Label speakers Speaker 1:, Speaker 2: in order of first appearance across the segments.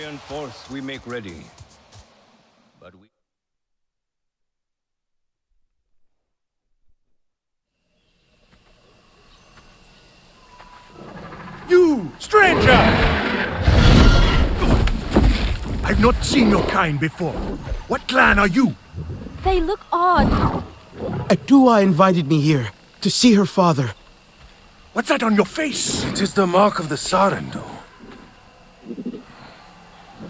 Speaker 1: Iron force we make ready. But we...
Speaker 2: You, stranger! I've not seen your kind before. What clan are you?
Speaker 3: They look odd.
Speaker 4: Adua invited me here to see her father.
Speaker 2: What's that on your face?
Speaker 5: It is the mark of the Sarentu.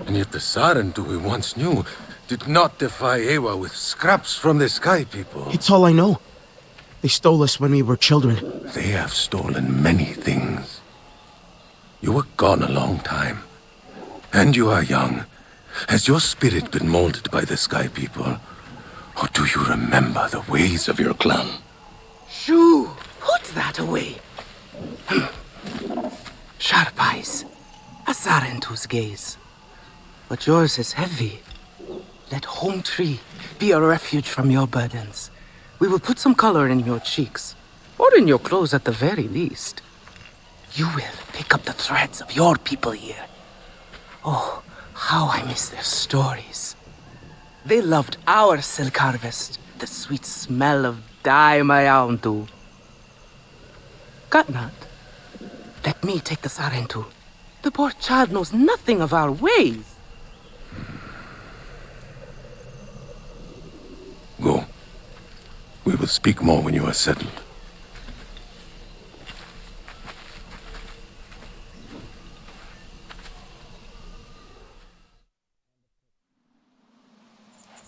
Speaker 5: And yet the Sarentu we once knew did not defy Ewa with scraps from the Sky People.
Speaker 4: It's all I know. They stole us when we were children.
Speaker 5: They have stolen many things. You were gone a long time. And you are young. Has your spirit been molded by the Sky People? Or do you remember the ways of your clan?
Speaker 6: Shoo! Put that away. Sharp eyes. A Sarentu's gaze. But yours is heavy. Let Home Tree be a refuge from your burdens. We will put some color in your cheeks. Or in your clothes at the very least. You will pick up the threads of your people here. Oh, how I miss their stories. They loved our silk harvest, the sweet smell of dye mayauntu. Katnat, let me take the Sarentu. The poor child knows nothing of our ways.
Speaker 5: Go. We will speak more when you are settled.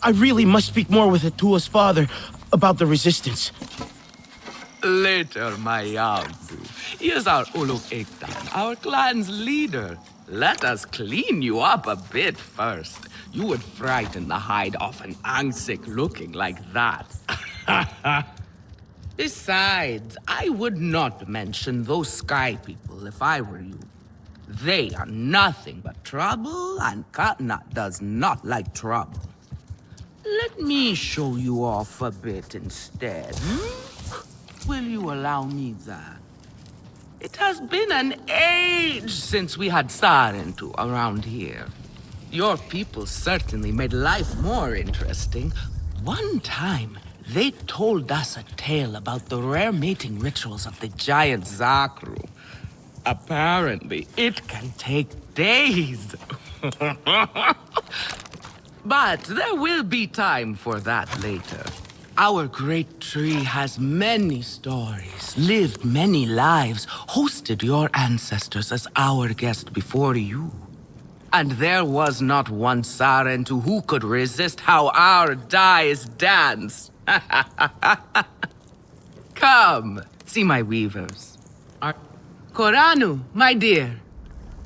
Speaker 4: I really must speak more with Atua's father about the resistance.
Speaker 7: Later, my Yaudu. Here's our Uluk Ektan, our clan's leader. Let us clean you up a bit first. You would frighten the hide off an Angsik looking like that. Besides, I would not mention those Sky People if I were you. They are nothing but trouble, and Katnat does not like trouble. Let me show you off a bit instead, Will you allow me that? It has been an age since we had Sarentu around here. Your people certainly made life more interesting. One time, they told us a tale about the rare mating rituals of the giant Zakru. Apparently, it can take days. But there will be time for that later. Our great tree has many stories, lived many lives, hosted your ancestors as our guest before you. And there was not one Sarentu who could resist how our dyes dance. Come, see my weavers. Koranu, my dear,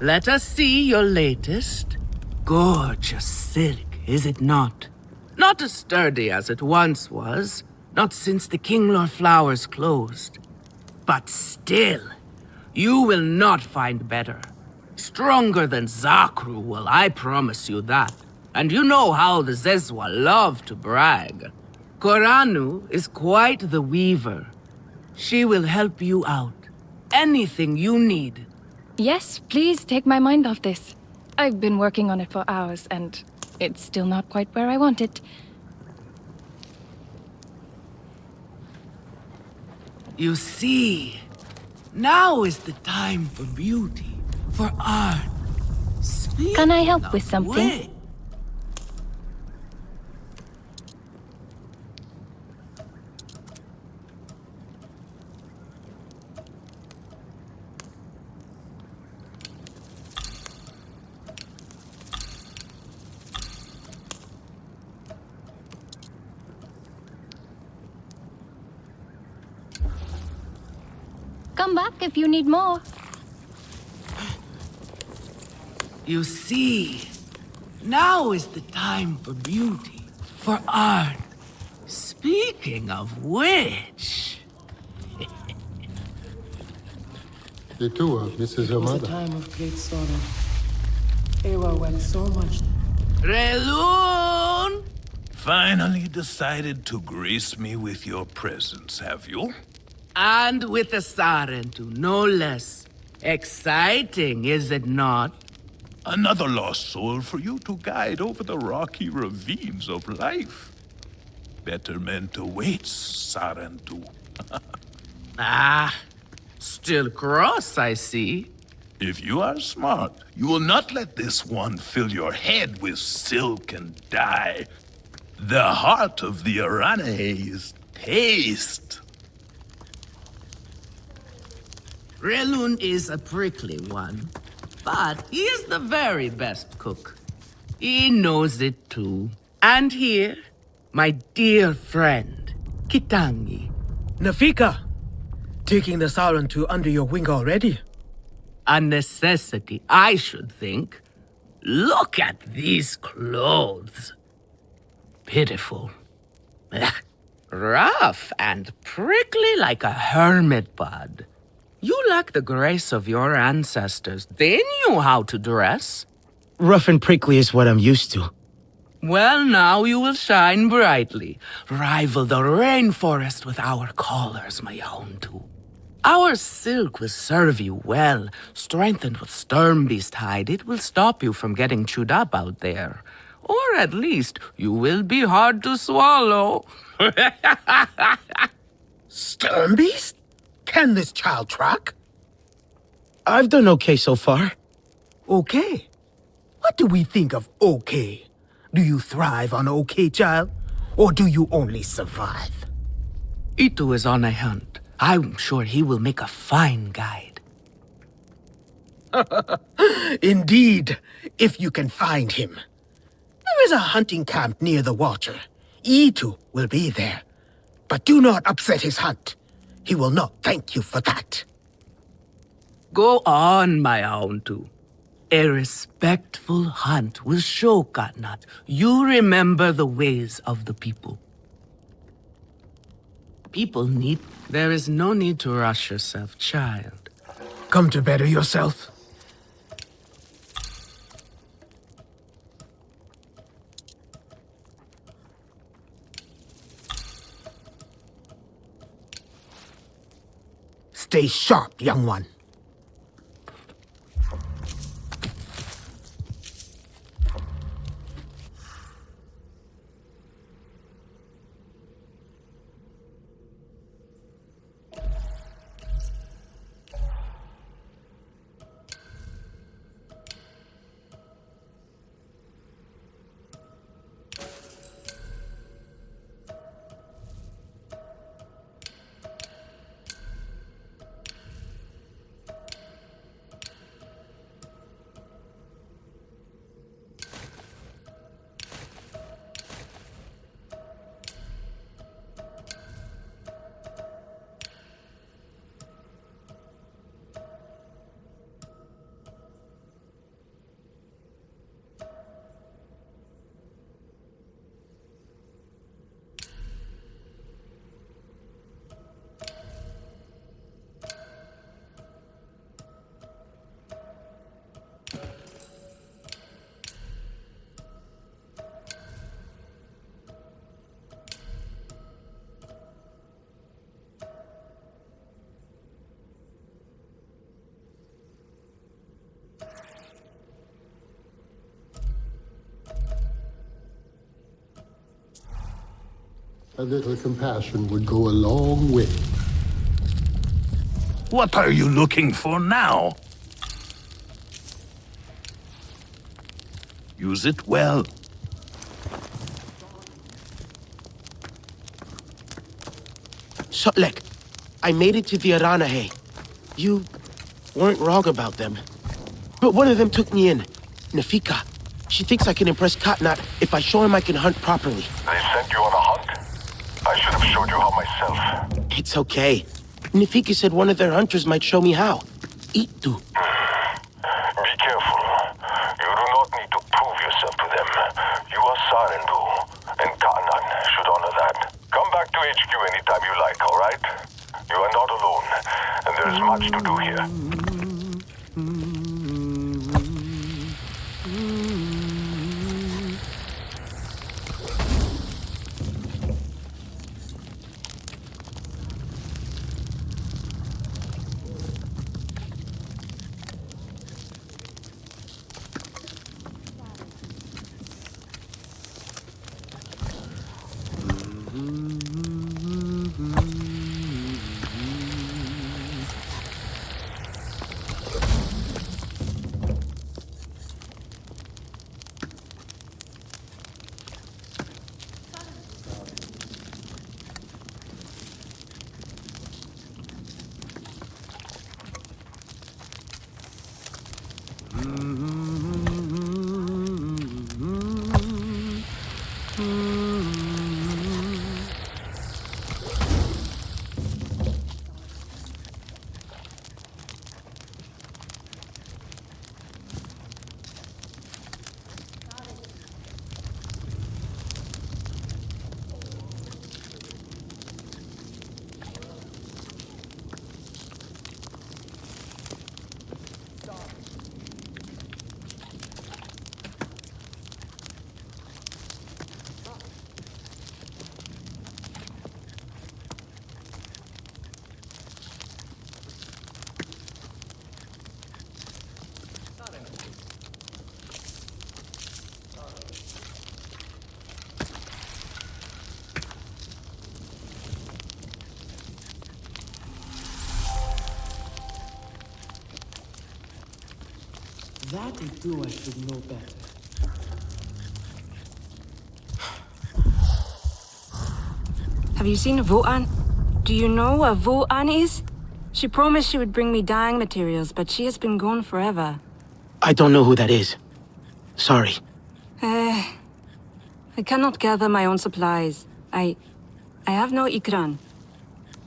Speaker 7: let us see your latest. Gorgeous silk, is it not? Not as sturdy as it once was, not since the Kinglor flowers closed. But still, you will not find better. Stronger than Zakru will, I promise you that. And you know how the Zezwa love to brag. Koranu is quite the weaver. She will help you out. Anything you need.
Speaker 3: Yes, please take my mind off this. I've been working on it for hours, and it's still not quite where I want it.
Speaker 7: You see, now is the time for beauty, for art.
Speaker 3: Can I help with something?
Speaker 7: Wit.
Speaker 3: Come back if you need more.
Speaker 7: You see, now is the time for beauty, for art. Speaking of which...
Speaker 5: Itua misses her
Speaker 6: It was a
Speaker 5: mother.
Speaker 6: time of great sorrow. Ewa went so much.
Speaker 7: Relun!
Speaker 8: Finally decided to grace me with your presence, have you?
Speaker 7: And with a Sarentu, no less. Exciting, is it not?
Speaker 8: Another lost soul for you to guide over the rocky ravines of life. Betterment awaits, Sarentu.
Speaker 7: Ah, still cross, I see.
Speaker 8: If you are smart, you will not let this one fill your head with silk and dye. The heart of the Aranahe is taste.
Speaker 7: Relun is a prickly one, but he is the very best cook. He knows it too. And here, my dear friend, Kitangi.
Speaker 6: Nafika, taking the Sarentu under your wing already?
Speaker 7: A necessity, I should think. Look at these clothes. Pitiful. Rough and prickly like a hermit bud. You lack the grace of your ancestors. They knew how to dress.
Speaker 4: Rough and prickly is what I'm used to.
Speaker 7: Well, now you will shine brightly. Rival the rainforest with our collars, my Houndu. Our silk will serve you well. Strengthened with Sturmbeast hide, it will stop you from getting chewed up out there. Or at least, you will be hard to swallow.
Speaker 6: Sturmbeast? Can this child track?
Speaker 4: I've done okay so far.
Speaker 6: Okay. What do we think of okay? Do you thrive on okay, child? Or do you only survive?
Speaker 7: Itu is on a hunt. I'm sure he will make a fine guide.
Speaker 6: Indeed, if you can find him. There is a hunting camp near the water. Itu will be there. But do not upset his hunt. He will not thank you for that.
Speaker 7: Go on, my Houndu. A respectful hunt will show Katnat you remember the ways of the people. People need... There is no need to rush yourself, child.
Speaker 6: Come to better yourself. Stay sharp, young one.
Speaker 9: A little compassion would go a long way.
Speaker 8: What are you looking for now? Use it well.
Speaker 4: Sotlek, I made it to the Aranahe. You weren't wrong about them. But one of them took me in. Nafika. She thinks I can impress Katnat if I show him I can hunt properly.
Speaker 5: They sent you on a hunt? I should have showed you how myself.
Speaker 4: It's okay. Nafika said one of their hunters might show me how. Itu.
Speaker 5: Be careful. You do not need to prove yourself to them. You are Sarentu, and Kanan should honor that. Come back to HQ anytime you like, alright? You are not alone, and there is much to do here.
Speaker 6: That is do I should know better.
Speaker 10: Have you seen Vo'an? Do you know what Vo'an is? She promised she would bring me dyeing materials, but she has been gone forever.
Speaker 4: I don't know who that is. Sorry.
Speaker 10: I cannot gather my own supplies. I have no ikran.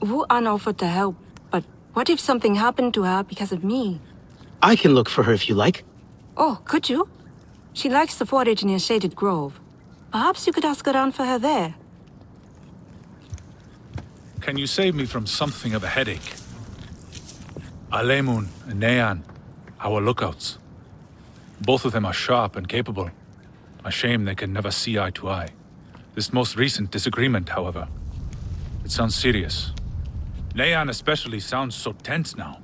Speaker 10: Vo'an offered to help, but what if something happened to her because of me?
Speaker 4: I can look for her if you like.
Speaker 10: Oh, could you? She likes to forage near Shaded Grove. Perhaps you could ask around for her there.
Speaker 2: Can you save me from something of a headache? Alemun and Nean, our lookouts. Both of them are sharp and capable. A shame they can never see eye to eye. This most recent disagreement, however, it sounds serious. Nean especially sounds so tense now.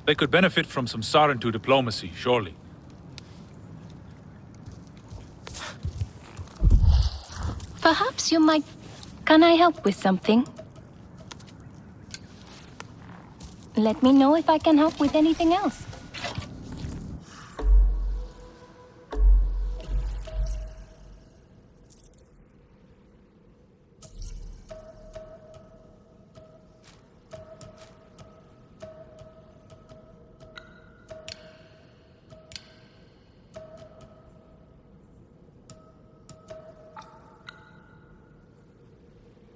Speaker 2: They could benefit from some Sarentu diplomacy, surely.
Speaker 3: Perhaps you might... Can I help with something? Let me know if I can help with anything else.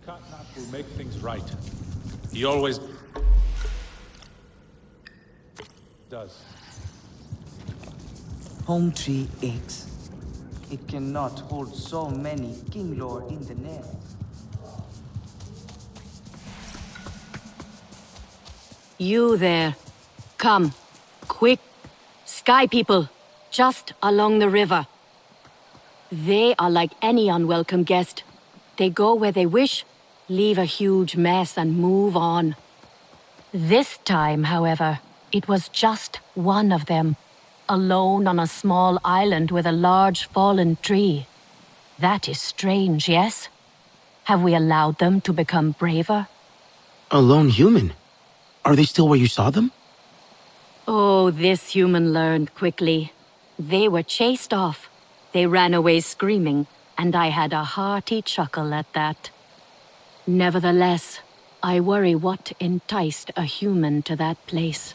Speaker 2: Katnap will make things right. He always... does.
Speaker 6: Home tree aches. It cannot hold so many king lore in the nest.
Speaker 10: You there. Come. Quick. Sky people. Just along the river. They are like any unwelcome guest. They go where they wish, leave a huge mess and move on. This time, however, it was just one of them, alone on a small island with a large fallen tree. That is strange, yes? Have we allowed them to become braver?
Speaker 4: A lone human? Are they still where you saw them?
Speaker 10: Oh, this human learned quickly. They were chased off. They ran away screaming, and I had a hearty chuckle at that. Nevertheless, I worry what enticed a human to that place.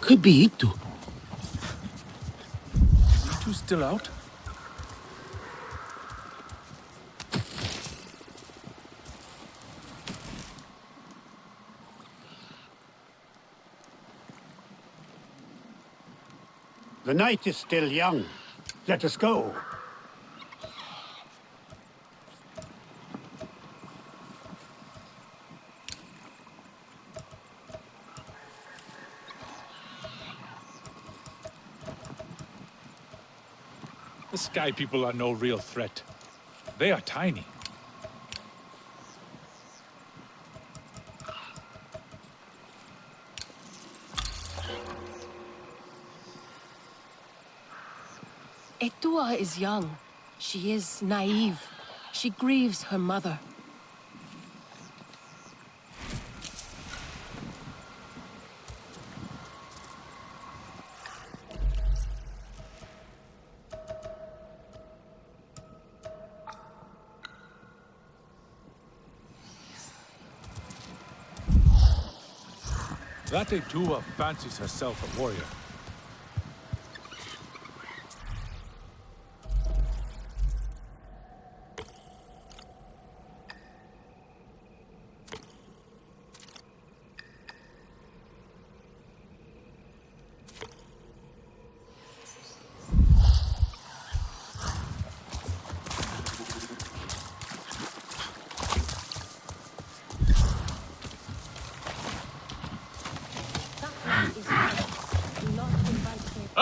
Speaker 4: Could be Itu.
Speaker 2: Itu's still out?
Speaker 9: The night is still young. Let us go.
Speaker 2: The Sky People are no real threat. They are tiny.
Speaker 11: Etua is young. She is naive. She grieves her mother.
Speaker 2: That Etua fancies herself a warrior.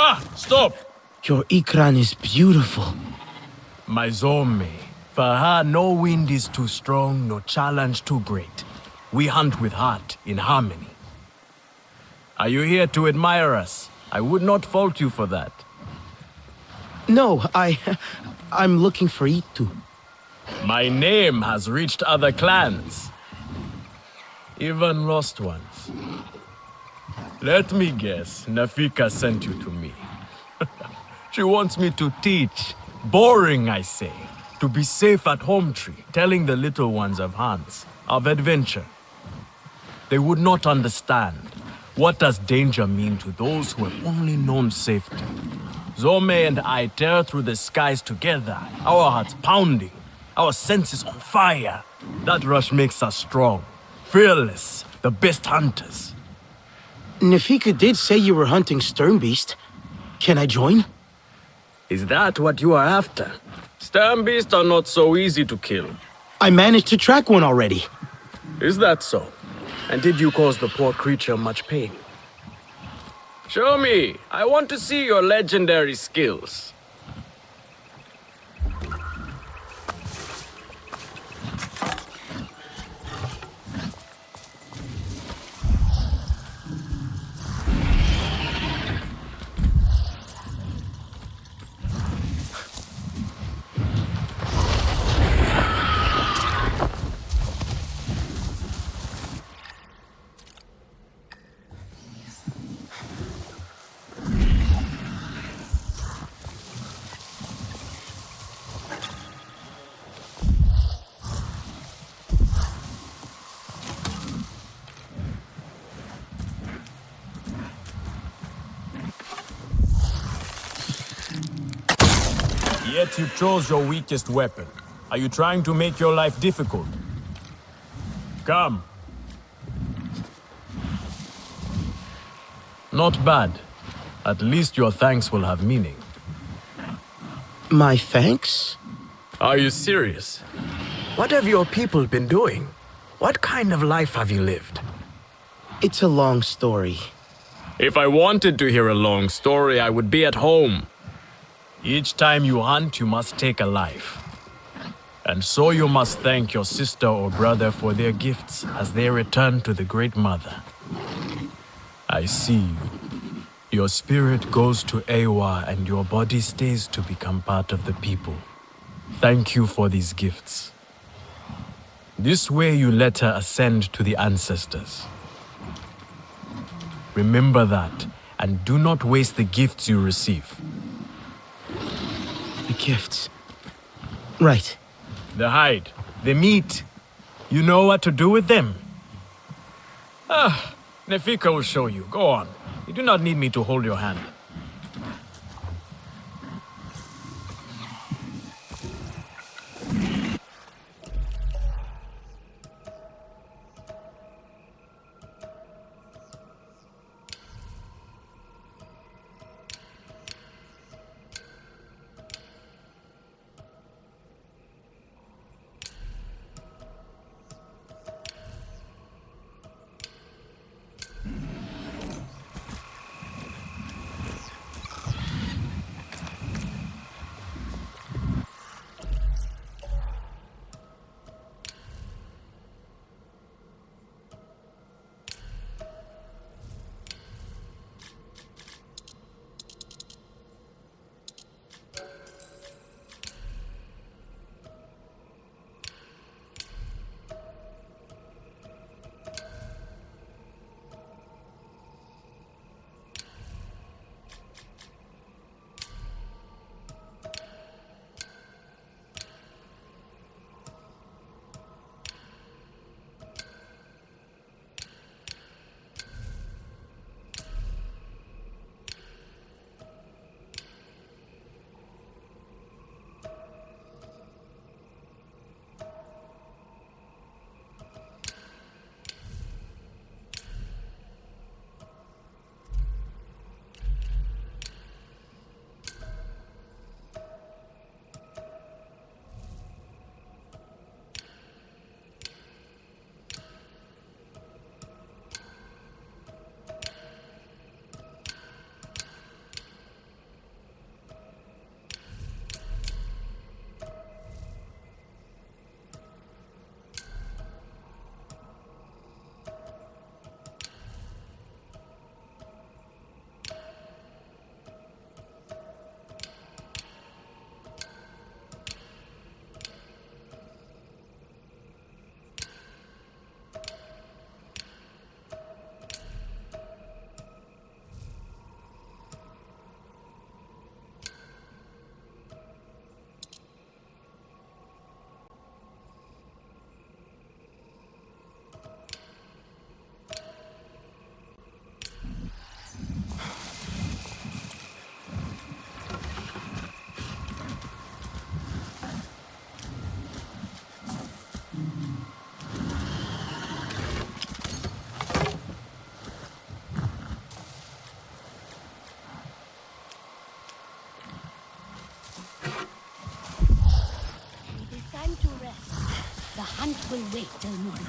Speaker 12: Ah! Stop!
Speaker 4: Your Ikran is beautiful.
Speaker 12: My Zome. For her, no wind is too strong, no challenge too great. We hunt with heart, in harmony. Are you here to admire us? I would not fault you for that.
Speaker 4: No, I'm looking for Itu.
Speaker 12: My name has reached other clans. Even lost ones. Let me guess, Nafika sent you to me. She wants me to teach. Boring, I say. To be safe at home tree, telling the little ones of Hans, of adventure. They would not understand. What does danger mean to those who have only known safety? Zome and I tear through the skies together, our hearts pounding, our senses on fire. That rush makes us strong, fearless, the best hunters.
Speaker 4: Nafika did say you were hunting Sternbeast. Can I join?
Speaker 12: Is that what you are after? Stern beasts are not so easy to kill.
Speaker 4: I managed to track one already.
Speaker 12: Is that so? And did you cause the poor creature much pain? Show me! I want to see your legendary skills. Yet you chose your weakest weapon. Are you trying to make your life difficult? Come. Not bad. At least your thanks will have meaning.
Speaker 4: My thanks?
Speaker 12: Are you serious? What have your people been doing? What kind of life have you lived?
Speaker 4: It's a long story.
Speaker 12: If I wanted to hear a long story, I would be at home. Each time you hunt, you must take a life. And so you must thank your sister or brother for their gifts as they return to the Great Mother. I see you. Your spirit goes to Ewa and your body stays to become part of the people. Thank you for these gifts. This way you let her ascend to the ancestors. Remember that, and do not waste the gifts you receive.
Speaker 4: The gifts. Right.
Speaker 12: The hide, the meat. You know what to do with them? Nefika will show you. Go on. You do not need me to hold your hand.
Speaker 10: The hunt will wait till morning.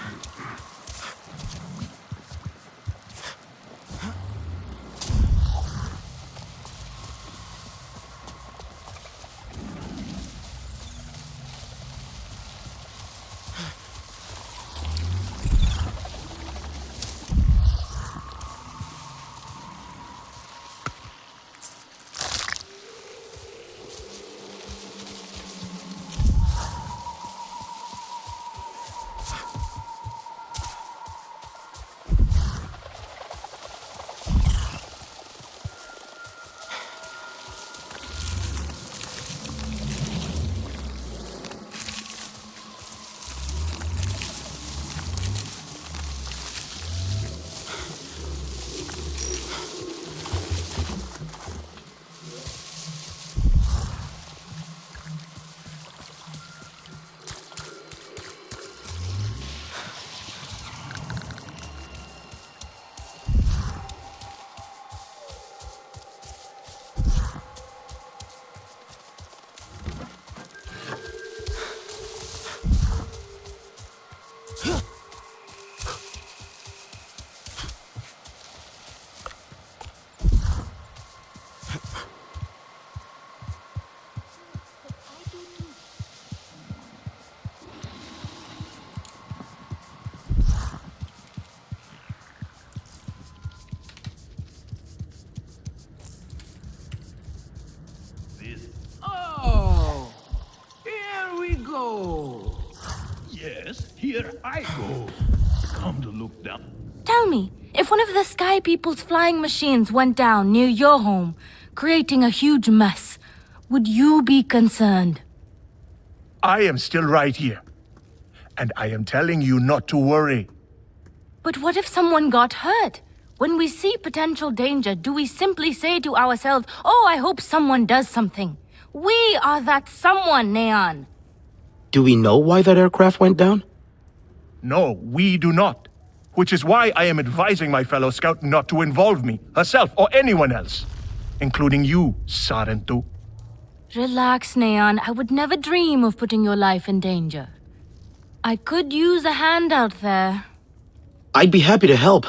Speaker 7: Oh, here we go.
Speaker 8: Yes, here I go. Come to look down.
Speaker 3: Tell me, if one of the Sky People's flying machines went down near your home, creating a huge mess, would you be concerned?
Speaker 13: I am still right here. And I am telling you not to worry.
Speaker 3: But what if someone got hurt? When we see potential danger, do we simply say to ourselves, oh, I hope someone does something? We are that someone, Neon.
Speaker 4: Do we know why that aircraft went down?
Speaker 13: No, we do not. Which is why I am advising my fellow scout not to involve me, herself, or anyone else. Including you, Sarentu.
Speaker 3: Relax, Neon. I would never dream of putting your life in danger. I could use a hand out there.
Speaker 4: I'd be happy to help,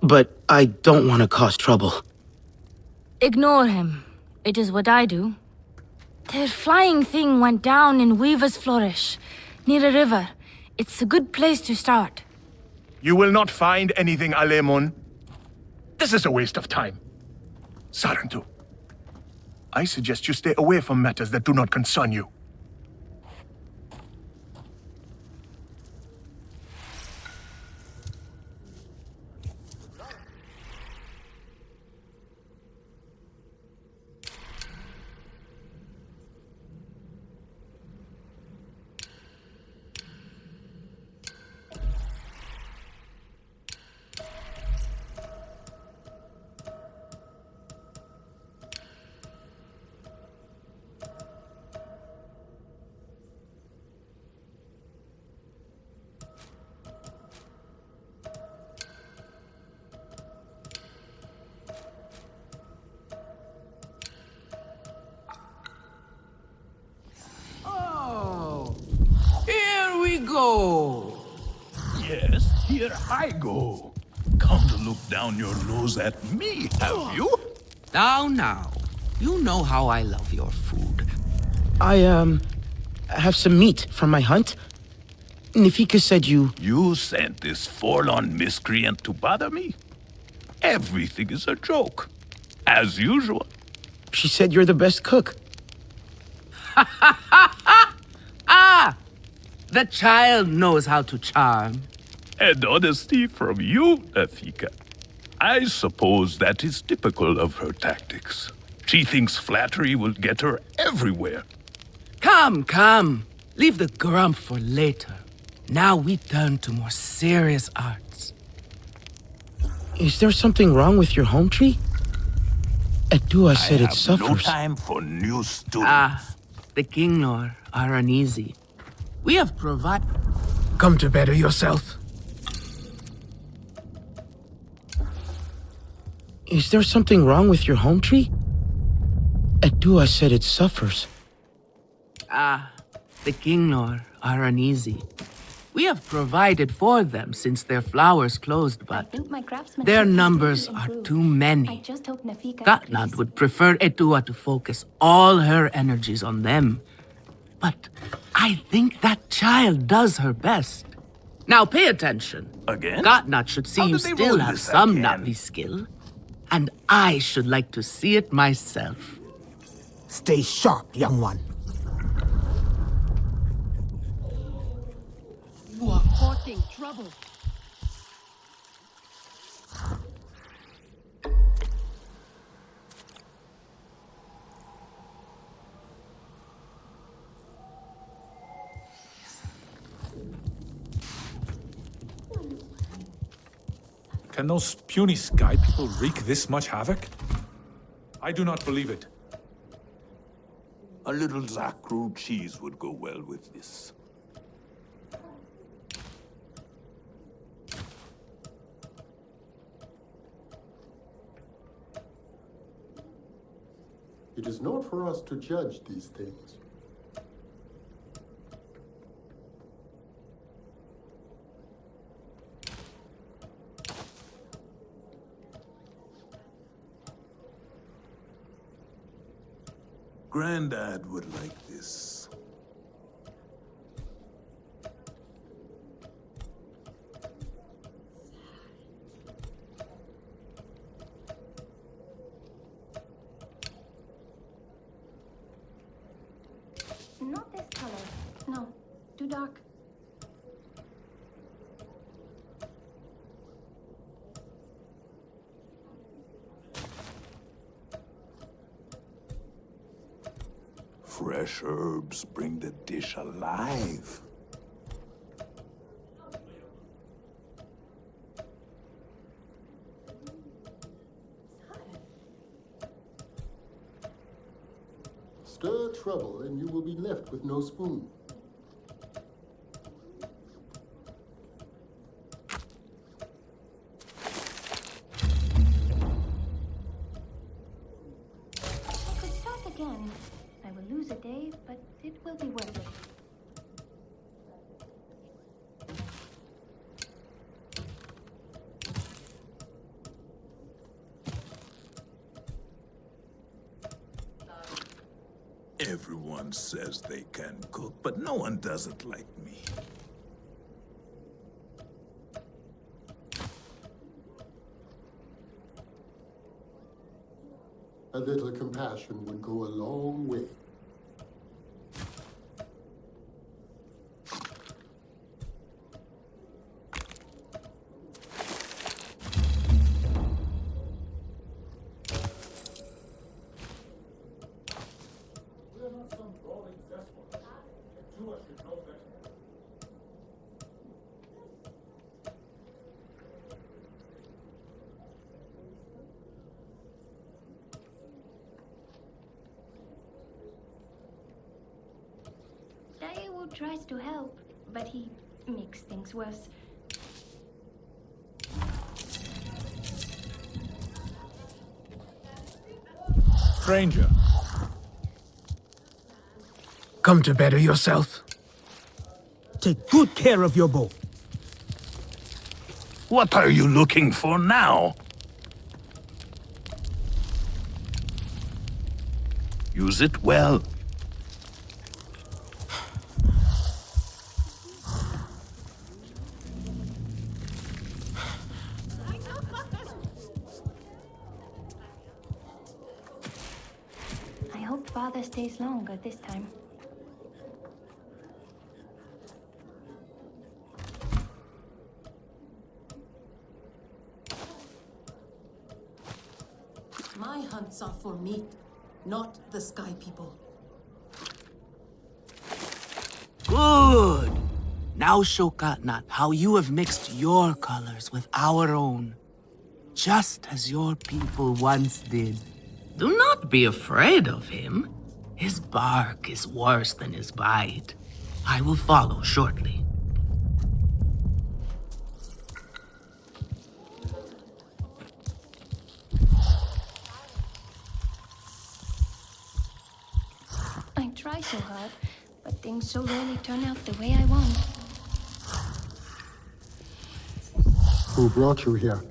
Speaker 4: but I don't want to cause trouble.
Speaker 3: Ignore him. It is what I do. Their flying thing went down in Weaver's Flourish, near a river. It's a good place to start.
Speaker 13: You will not find anything, Alemon. This is a waste of time. Sarentu, I suggest you stay away from matters that do not concern you.
Speaker 7: Go.
Speaker 8: Yes, here I go. Come to look down your nose at me, have you?
Speaker 7: Now. You know how I love your food.
Speaker 4: I, have some meat from my hunt. Nefika said you...
Speaker 8: You sent this forlorn miscreant to bother me? Everything is a joke. As usual.
Speaker 4: She said you're the best cook.
Speaker 7: The child knows how to charm.
Speaker 8: And honesty from you, Nefika. I suppose that is typical of her tactics. She thinks flattery will get her everywhere.
Speaker 7: Come. Leave the grump for later. Now we turn to more serious arts.
Speaker 4: Is there something wrong with your home tree? Edua said it suffers.
Speaker 8: No time for new students.
Speaker 7: The Kinglor are uneasy. We have provided...
Speaker 13: Come to better yourself.
Speaker 4: Is there something wrong with your home tree? Edua said it suffers.
Speaker 7: The Kinglor are uneasy. We have provided for them since their flowers closed, but their numbers are too many. Katnad would prefer Etua to focus all her energies on them. But I think that child does her best. Now pay attention.
Speaker 8: Again?
Speaker 7: Katnad should see you still have some Navi skill. And I should like to see it myself.
Speaker 14: Stay sharp, young one.
Speaker 11: You are courting trouble.
Speaker 2: Can those puny sky people wreak this much havoc? I do not believe it.
Speaker 8: A little Zakru cheese would go well with this.
Speaker 15: It is not for us to judge these things.
Speaker 8: Grandad would like this.
Speaker 16: Not this color. No, too dark.
Speaker 8: Fresh herbs bring the dish alive.
Speaker 15: Stir trouble and you will be left with no spoon.
Speaker 16: I could start again. I will lose a day, but it will be worth it.
Speaker 8: Everyone says they can cook, but no one does it like me.
Speaker 15: A little compassion would go a long way.
Speaker 16: Daewoo tries to help, but he makes things worse.
Speaker 2: Stranger.
Speaker 14: Come to better yourself. Take good care of your bow.
Speaker 8: What are you looking for now? Use it well.
Speaker 16: I hope Father stays longer this time.
Speaker 11: My hunts are for meat, not the sky people.
Speaker 7: Good! Now show Katnat how you have mixed your colors with our own, just as your people once did. Do not be afraid of him. His bark is worse than his bite. I will follow shortly.
Speaker 16: I try so hard, but things so rarely turn out the way I want.
Speaker 15: Who brought you here?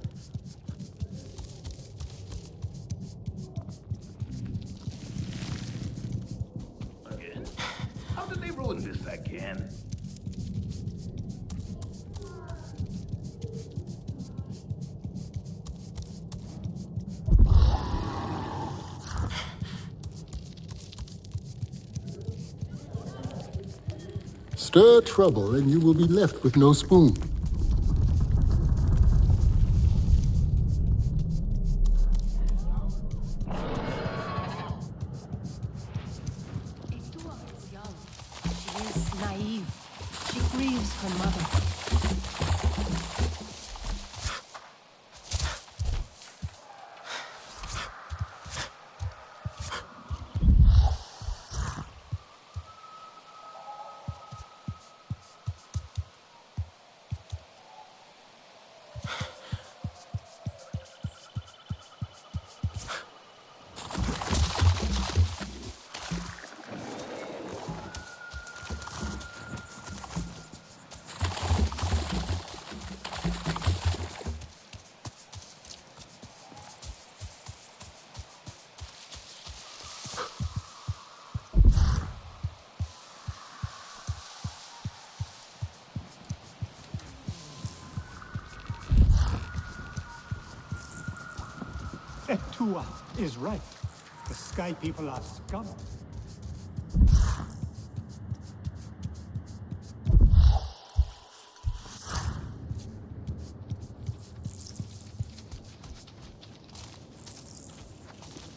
Speaker 8: Again? How did they ruin this again?
Speaker 15: Stir trouble and you will be left with no spoon.
Speaker 11: Edua is young. She is naive. She grieves her mother.
Speaker 9: Edua is right. The Sky People are scum.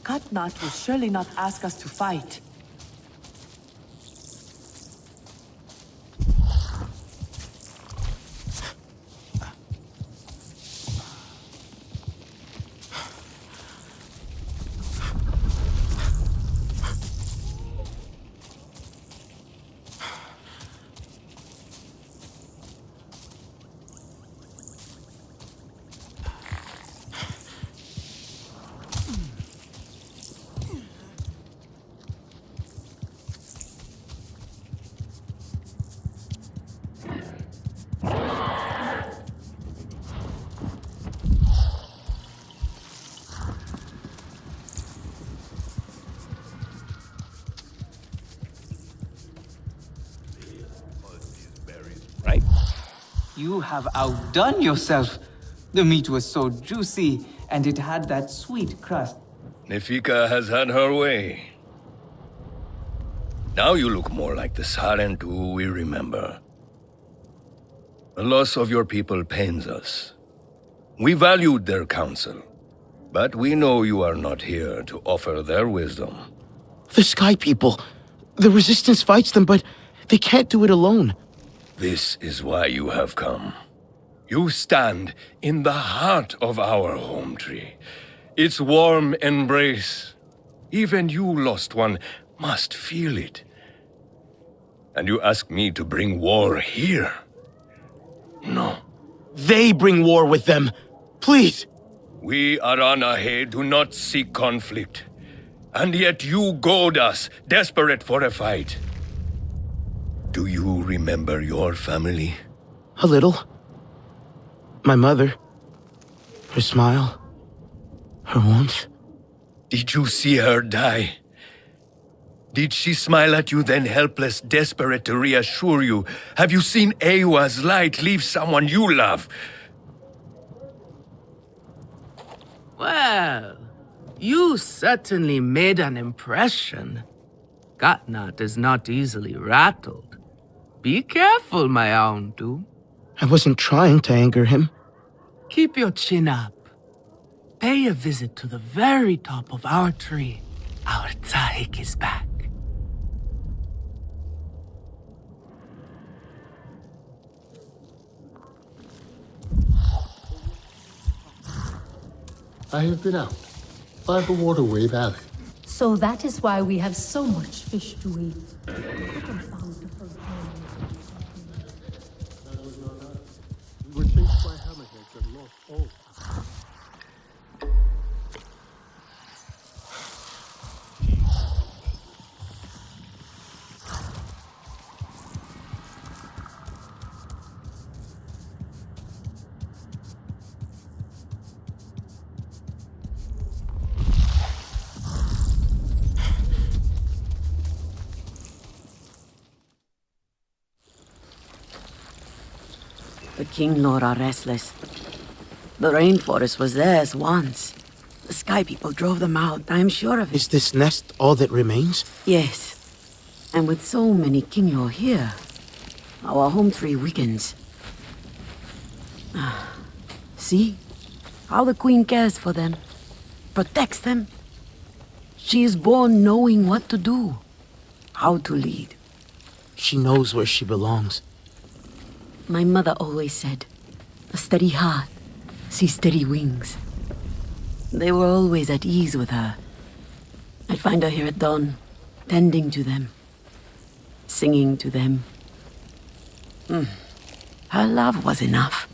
Speaker 17: Katnat will surely not ask us to fight.
Speaker 18: You have outdone yourself. The meat was so juicy, and it had that sweet crust.
Speaker 1: Nefika has had her way. Now you look more like the Sarentu we remember. The loss of your people pains us. We valued their counsel, but we know you are not here to offer their wisdom.
Speaker 4: The Sky People. The Resistance fights them, but they can't do it alone.
Speaker 1: This is why you have come. You stand in the heart of our home tree. Its warm embrace. Even you, lost one, must feel it. And you ask me to bring war here? No.
Speaker 4: They bring war with them. Please.
Speaker 1: We Aranahe do not seek conflict. And yet you goad us, desperate for a fight. Do you remember your family?
Speaker 4: A little. My mother. Her smile. Her warmth.
Speaker 1: Did you see her die? Did she smile at you then helpless, desperate to reassure you? Have you seen Ewa's light leave someone you love?
Speaker 7: Well, you certainly made an impression. Katnat is not easily rattled. Be careful, my Auntu.
Speaker 4: I wasn't trying to anger him.
Speaker 7: Keep your chin up. Pay a visit to the very top of our tree. Our Tsahik is back.
Speaker 15: I have been out by the waterway valley.
Speaker 19: So that is why we have so much fish to eat.
Speaker 15: We were chased by hammerheads and lost all.
Speaker 20: The King Lord are restless. The rainforest was theirs once. The Sky People drove them out, I'm sure of it.
Speaker 4: Is this nest all that remains?
Speaker 20: Yes. And with so many King Lord here, our home tree weakens. See? How the Queen cares for them. Protects them. She is born knowing what to do. How to lead.
Speaker 4: She knows where she belongs.
Speaker 20: My mother always said, a steady heart sees steady wings. They were always at ease with her. I'd find her here at dawn, tending to them, singing to them. Her love was enough.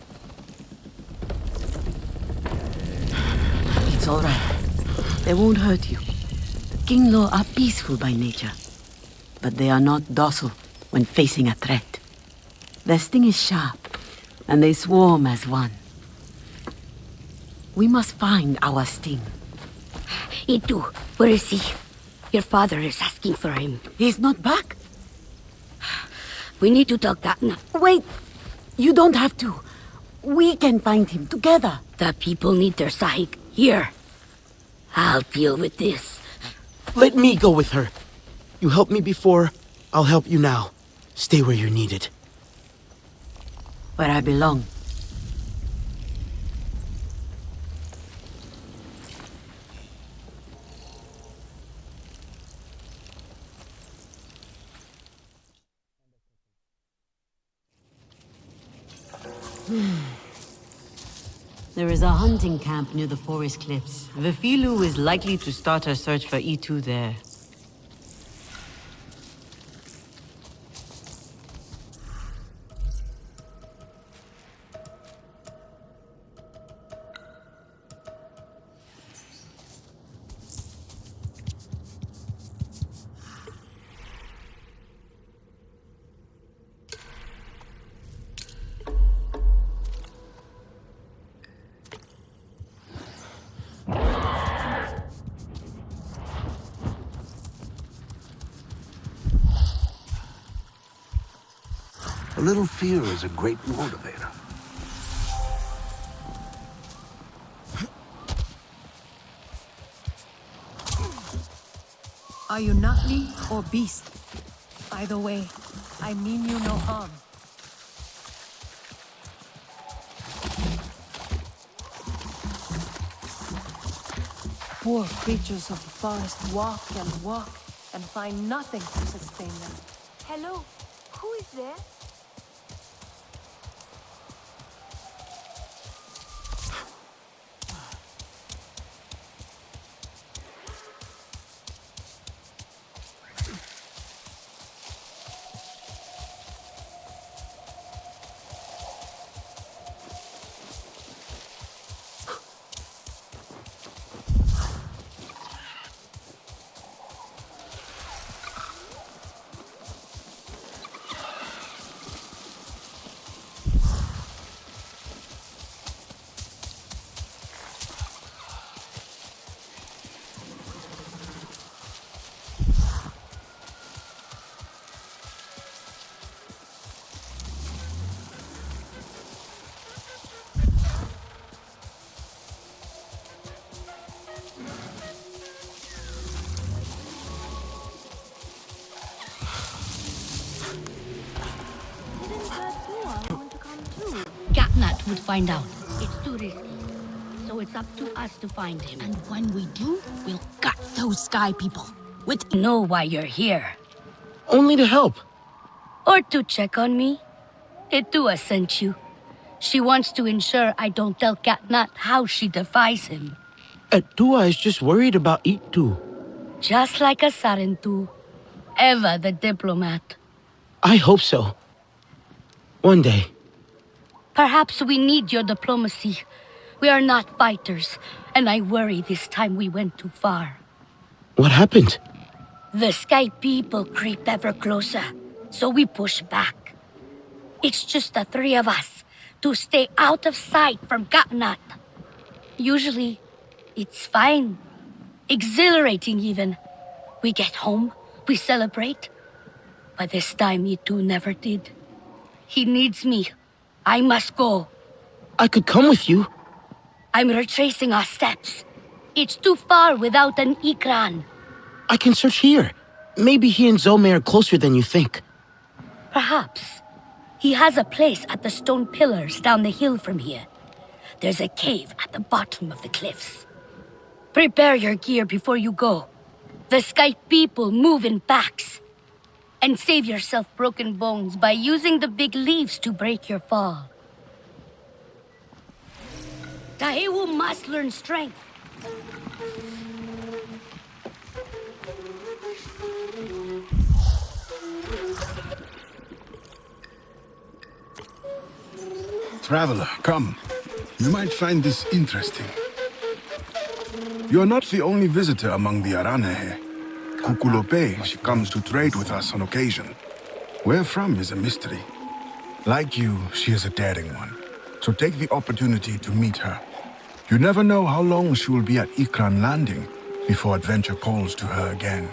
Speaker 20: It's all right. They won't hurt you. The King Lord are peaceful by nature, but they are not docile when facing a threat. Their sting is sharp, and they swarm as one. We must find our sting.
Speaker 10: Itu, where is he? Your father is asking for him.
Speaker 20: He's not back.
Speaker 10: We need to talk that now.
Speaker 20: Wait! You don't have to. We can find him together.
Speaker 10: The people need their sahik here. I'll deal with this.
Speaker 4: Let me go with her. You helped me before, I'll help you now. Stay where you're needed.
Speaker 20: Where I belong. There is a hunting camp near the forest cliffs. Vifilu is likely to start her search for E2 there.
Speaker 21: A little fear is a great motivator.
Speaker 11: Are you Natli or beast? Either way, I mean you no harm. Poor creatures of the forest walk and find nothing to sustain them.
Speaker 3: Hello, who is there?
Speaker 10: Catnut would find out. It's too risky. So it's up to us to find him.
Speaker 3: And when we do, we'll gut those sky people.
Speaker 10: With know why you're here.
Speaker 4: Only to help.
Speaker 10: Or to check on me. Itua sent you. She wants to ensure I don't tell Catnut how she defies him.
Speaker 4: Atua is just worried about Itu.
Speaker 10: Just like a Sarentu. Eva the diplomat.
Speaker 4: I hope so. One day.
Speaker 10: Perhaps we need your diplomacy. We are not fighters, and I worry this time we went too far.
Speaker 4: What happened?
Speaker 10: The Sky People creep ever closer, so we push back. It's just the three of us to stay out of sight from Catnut. Usually, it's fine. Exhilarating even. We get home, we celebrate. But this time, Itu never did. He needs me. I must go.
Speaker 4: I could come with you.
Speaker 10: I'm retracing our steps. It's too far without an Ikran.
Speaker 4: I can search here. Maybe he and Zome are closer than you think.
Speaker 10: Perhaps. He has a place at the stone pillars down the hill from here. There's a cave at the bottom of the cliffs. Prepare your gear before you go. The Sky people move in packs. And save yourself broken bones by using the big leaves to break your fall. Tahewu must learn strength.
Speaker 5: Traveler, come. You might find this interesting. You are not the only visitor among the Aranehe. Kukulope, she comes to trade with us on occasion. Where from is a mystery. Like you, she is a daring one. So take the opportunity to meet her. You never know how long she will be at Ikran Landing before adventure calls to her again.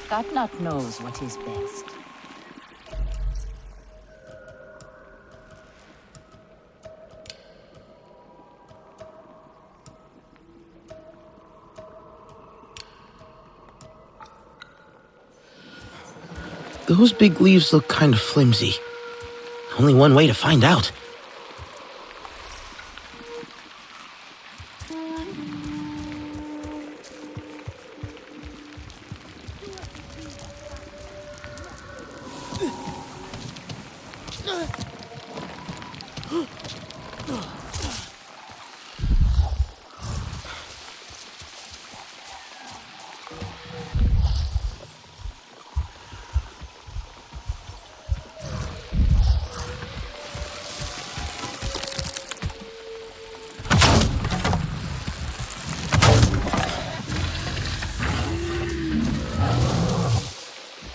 Speaker 11: Katnat knows what is best.
Speaker 4: Those big leaves look kind of flimsy. Only one way to find out.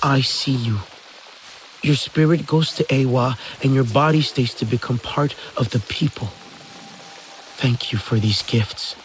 Speaker 4: I see you. Your spirit goes to Ewa, and your body stays to become part of the people. Thank you for these gifts.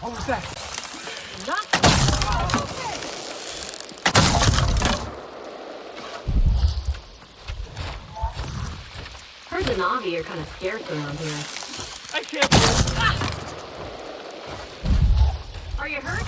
Speaker 14: What was that?
Speaker 10: Heard the Navi are kind of scarce around here.
Speaker 14: I can't.
Speaker 10: Are you hurt?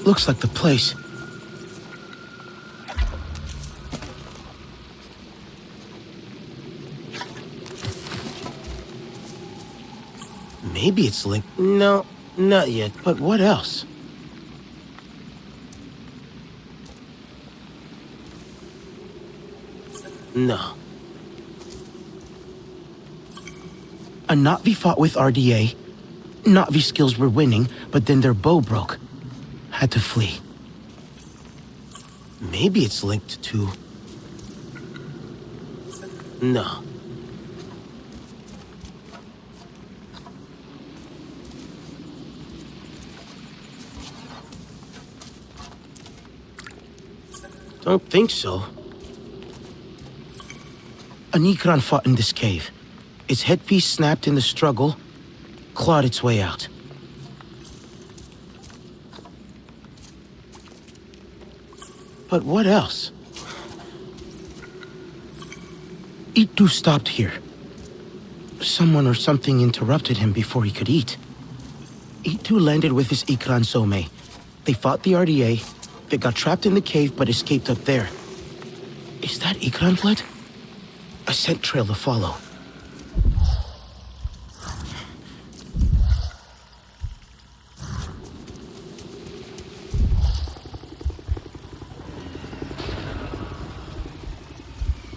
Speaker 4: Looks like the place. Maybe it's linked. No, not yet. But what else? No. A Na'vi fought with RDA. Na'vi skills were winning, but then their bow broke. Had to flee. Maybe it's linked to... No. Don't think so. An Ikran fought in this cave. Its headpiece snapped in the struggle, clawed its way out. But what else? Itu stopped here. Someone or something interrupted him before he could eat. Itu landed with his Ikran Some. They fought the RDA. They got trapped in the cave but escaped up there. Is that Ikran blood? A scent trail to follow.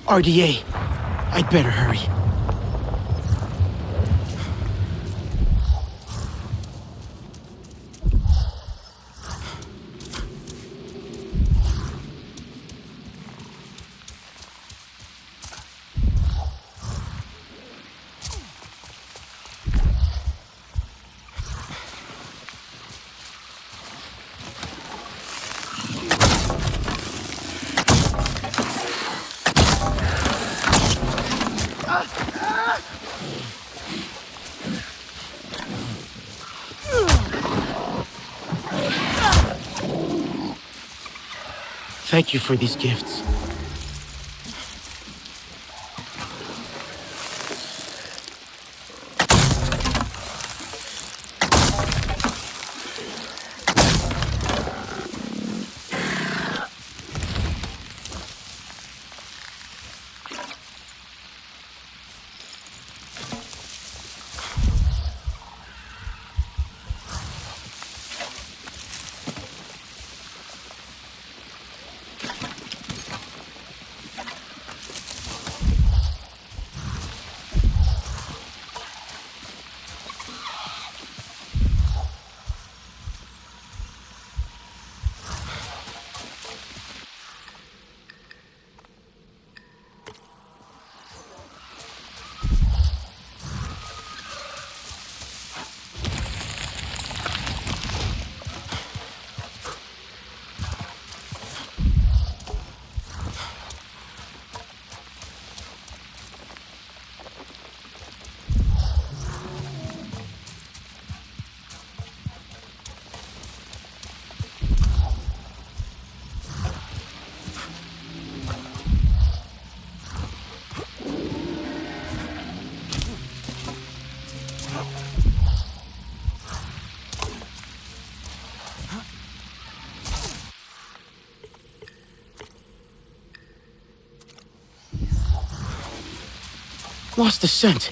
Speaker 4: RDA. I'd better hurry. Thank you for these gifts. Lost the scent.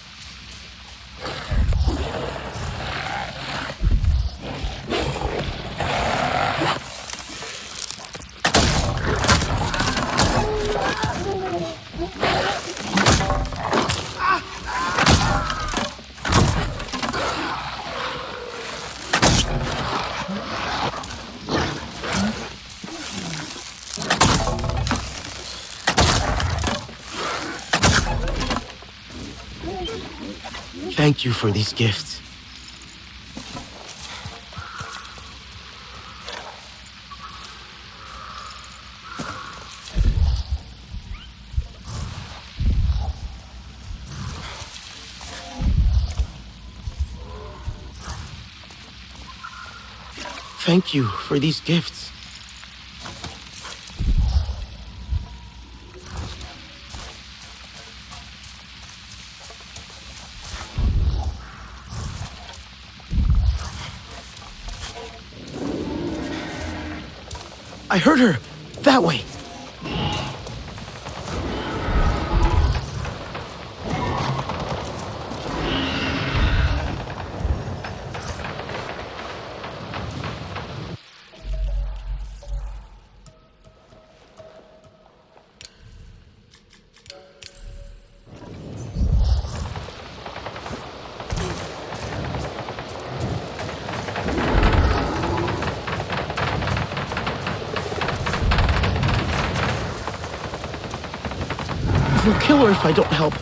Speaker 4: Thank you for these gifts. Thank you for these gifts. I heard her. That way. They'll kill her if I don't help.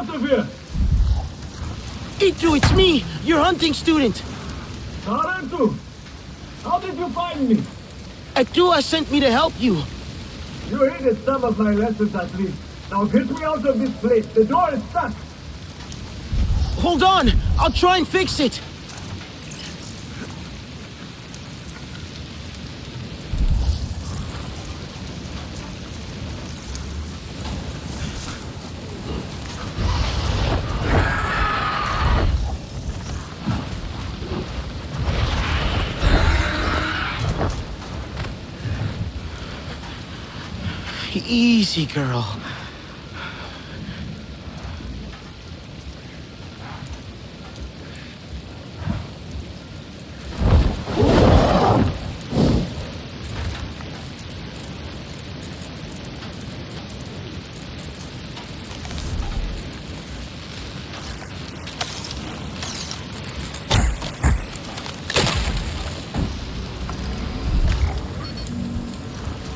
Speaker 12: out of here!
Speaker 4: Itu, it's me, your hunting student.
Speaker 12: Sarentu! How did you find me?
Speaker 4: Atua sent me to help you.
Speaker 12: You heeded some of my lessons at least. Now get me out of this place. The door is stuck.
Speaker 4: Hold on, I'll try and fix it. Easy, girl.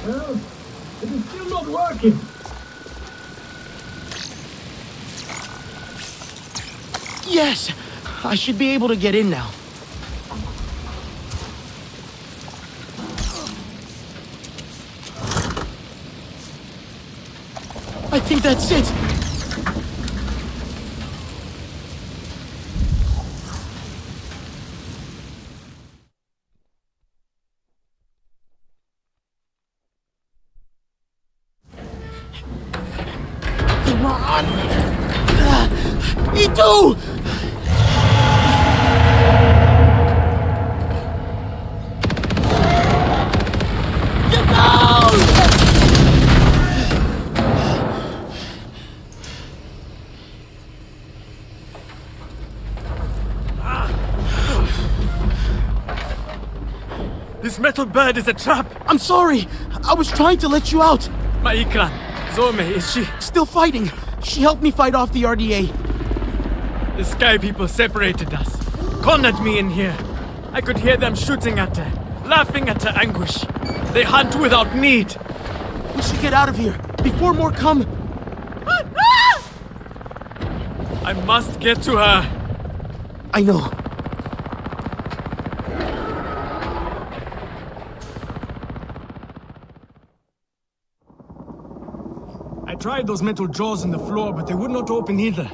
Speaker 12: Well, it is still not working.
Speaker 4: Yes! I should be able to get in now. I think that's it! Come on! Itu! Get down!
Speaker 12: This metal bird is a trap.
Speaker 4: I'm sorry! I was trying to let you out!
Speaker 12: Maikran, Zorme, is she?
Speaker 4: Still fighting! She helped me fight off the RDA.
Speaker 12: The Sky People separated us. Cornered me in here. I could hear them shooting at her, laughing at her anguish. They hunt without need.
Speaker 4: We should get out of here, before more come.
Speaker 12: I must get to her.
Speaker 4: I know.
Speaker 12: I tried those metal jaws in the floor, but they would not open either.